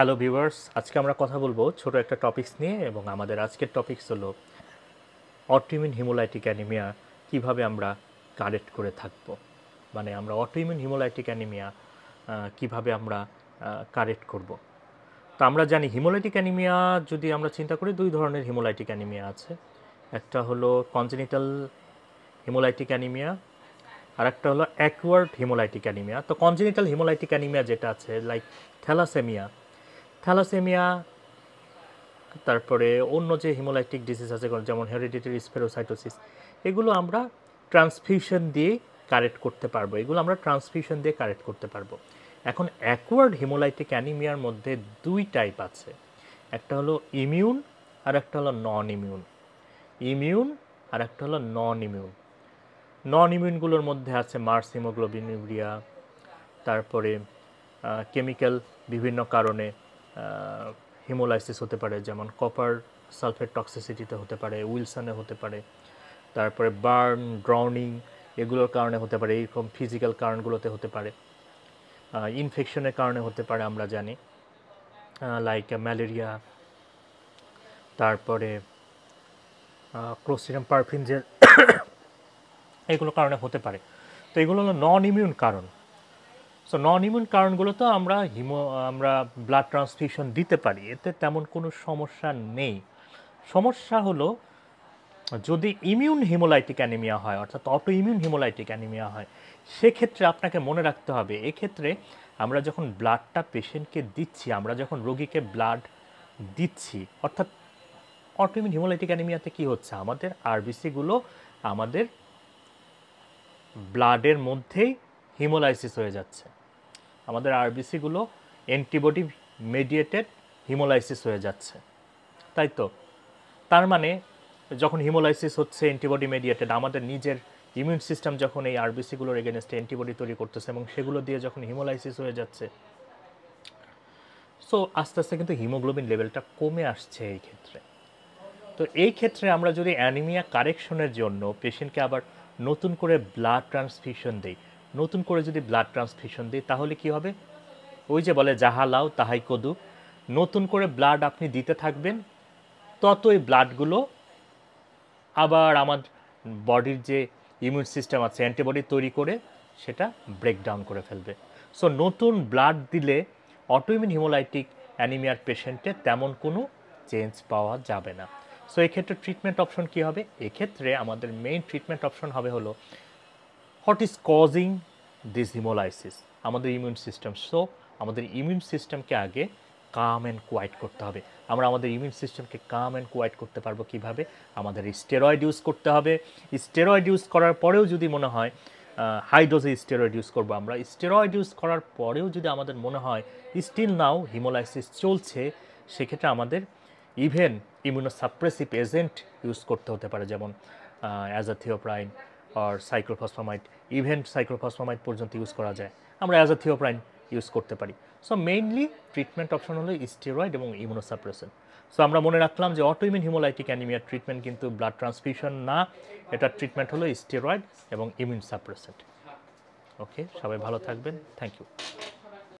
Hello viewers, আজকে আমরা কথা বলবো ছোট একটা টপিকস নিয়ে এবং আমাদের আজকের টপিকস হলো অটোইমিউন হিমোলাইটিক অ্যানিমিয়া কিভাবে আমরা কারেক্ট করে থাকব। মানে আমরা অটোইমিউন হিমোলাইটিক অ্যানিমিয়া কিভাবে আমরা কারেক্ট করব। তো আমরা জানি হিমোলাইটিক অ্যানিমিয়া যদি আমরা চিন্তা করি দুই ধরনের হিমোলাইটিক অ্যানিমিয়া আছে। একটা হলো কনজেনিটাল হিমোলাইটিক অ্যানিমিয়া আর একটা হলো অ্যাকুয়ার্ড হিমোলাইটিক অ্যানিমিয়া। তো কনজেনিটাল হিমোলাইটিক অ্যানিমিয়া যেটা আছে লাইক থ্যালাসেমিয়া, তারপরে অন্য যে হিমোলাইটিক ডিজিজ আছে যেমন হেরিডিটারি স্পেরোসাইটোসিস, এগুলো আমরা ট্রান্সফিউশন দিয়ে কারেক্ট করতে পারবো। এখন অ্যাকুয়ার্ড হিমোলাইটিক অ্যানিমিয়ার মধ্যে দুই টাইপ আছে, একটা হলো ইমিউন আর একটা হলো নন ইমিউন। নন ইমিউনগুলোর মধ্যে আছে মার্স হিমোগ্লোবিনুরিয়া, তারপরে কেমিক্যাল বিভিন্ন কারণে হিমোলাইসিস হতে পারে, যেমন কপার সালফেট টক্সিসিটিতে হতে পারে, উইলসনে হতে পারে, তারপরে বার্ন, ড্রাউনিং এগুলোর কারণে হতে পারে, এইরকম ফিজিক্যাল কারণগুলোতে হতে পারে, ইনফেকশনের কারণে হতে পারে আমরা জানি, লাইক ম্যালেরিয়া, তারপরে ক্লোস্ট্রিডিয়াম পারফিনজের এগুলোর কারণে হতে পারে। তো এগুলো হলো নন ইমিউন কারণ। সো নন ইমিউন কারণগুলোতে আমরা ব্লাড ট্রান্সফিউশন দিতে পারি, এতে তেমন কোনো সমস্যা নেই। সমস্যা হলো যদি ইমিউন হিমোলাইটিক অ্যানিমিয়া হয়, অর্থাৎ অটো ইমিউন হিমোলাইটিক অ্যানিমিয়া হয়, সেক্ষেত্রে আপনাকে মনে রাখতে হবে এক্ষেত্রে আমরা যখন ব্লাডটা পেশেন্টকে দিচ্ছি, আমরা যখন রোগীকে ব্লাড দিচ্ছি, অর্থাৎ অটো ইমিউন হিমোলাইটিক অ্যানিমিয়াতে কী হচ্ছে, আমাদের আরবিসিগুলো আমাদের ব্লাডের মধ্যেই হিমোলাইসিস হয়ে যাচ্ছে, আমাদের আরবিসিগুলো অ্যান্টিবডি মেডিয়েটেড হিমোলাইসিস হয়ে যাচ্ছে, তাই তো? তার মানে যখন হিমোলাইসিস হচ্ছে অ্যান্টিবডি মেডিয়েটেড, আমাদের নিজের ইমিউন সিস্টেম যখন এই আরবিসিগুলোর এগেনস্টে অ্যান্টিবডি তৈরি করতেছে এবং সেগুলো দিয়ে যখন হিমোলাইসিস হয়ে যাচ্ছে, সো আস্তে আস্তে কিন্তু হিমোগ্লোবিন লেভেলটা কমে আসছে এই ক্ষেত্রে। তো এই ক্ষেত্রে আমরা যদি অ্যানিমিয়া কারেকশনের জন্য পেশেন্টকে আবার নতুন করে ব্লাড ট্রান্সফিউশন দিই, তাহলে কি হবে? ওই যে বলে যাহা লাও তাহাই কদু, নতুন করে ব্লাড আপনি দিতে থাকবেন, তত এই ব্লাডগুলো আবার আমার বডির যে ইমিউন সিস্টেম আছে অ্যান্টিবডি তৈরি করে সেটা ব্রেকডাউন করে ফেলবে। সো নতুন ব্লাড দিলে অটোইমিউন হিমোলাইটিক অ্যানিমিয়ার পেশেন্টে তেমন কোনো চেঞ্জ পাওয়া যাবে না। সো এক্ষেত্রে ট্রিটমেন্ট অপশন কী হবে? এক্ষেত্রে আমাদের মেইন ট্রিটমেন্ট অপশন হবে হলো what is causing this haemolysis, আমাদের ইমিউন সিস্টেম। সো আমাদের ইমিউন সিস্টেমকে আগে কাম অ্যান্ড কোয়াইট করতে হবে। আমরা আমাদের ইমিউন সিস্টেমকে কাম অ্যান্ড কোয়াইট করতে পারবো কীভাবে? আমাদের স্টেরয়েড ইউজ করতে হবে। স্টেরয়েড ইউজ করার পরেও যদি মনে হয় হাই ডোজে স্টেরয়েড ইউজ করবো, আমরা স্টেরয়েড ইউজ করার পরেও যদি আমাদের মনে হয় স্টিল নাও হিমোলাইসিস চলছে, সেক্ষেত্রে আমাদের ইভেন ইমিউনোসাপ্রেসিভ এজেন্ট ইউজ করতে হতে পারে, যেমন অ্যাজাথিওপ্রাইন আর সাইক্লোফসফামাইড, ইভেন সাইক্লোফসফামাইড পর্যন্ত ইউজ করা যায়, আমরা অ্যাজাথিওপ্রাইন ইউজ করতে পারি। সো মেইনলি ট্রিটমেন্ট অপশন হলো স্টেরয়েড এবং ইমিউনোসাপ্রেসেন্ট। সো আমরা মনে রাখলাম যে অটোইমিউন হিমোলাইটিক অ্যানিমিয়ার ট্রিটমেন্ট কিন্তু ব্লাড ট্রান্সফিউশন না, এটার ট্রিটমেন্ট হলো স্টেরয়েড এবং ইমিউন সাপ্রেসেন্ট। ওকে, সবাই ভালো থাকবেন, থ্যাংক ইউ।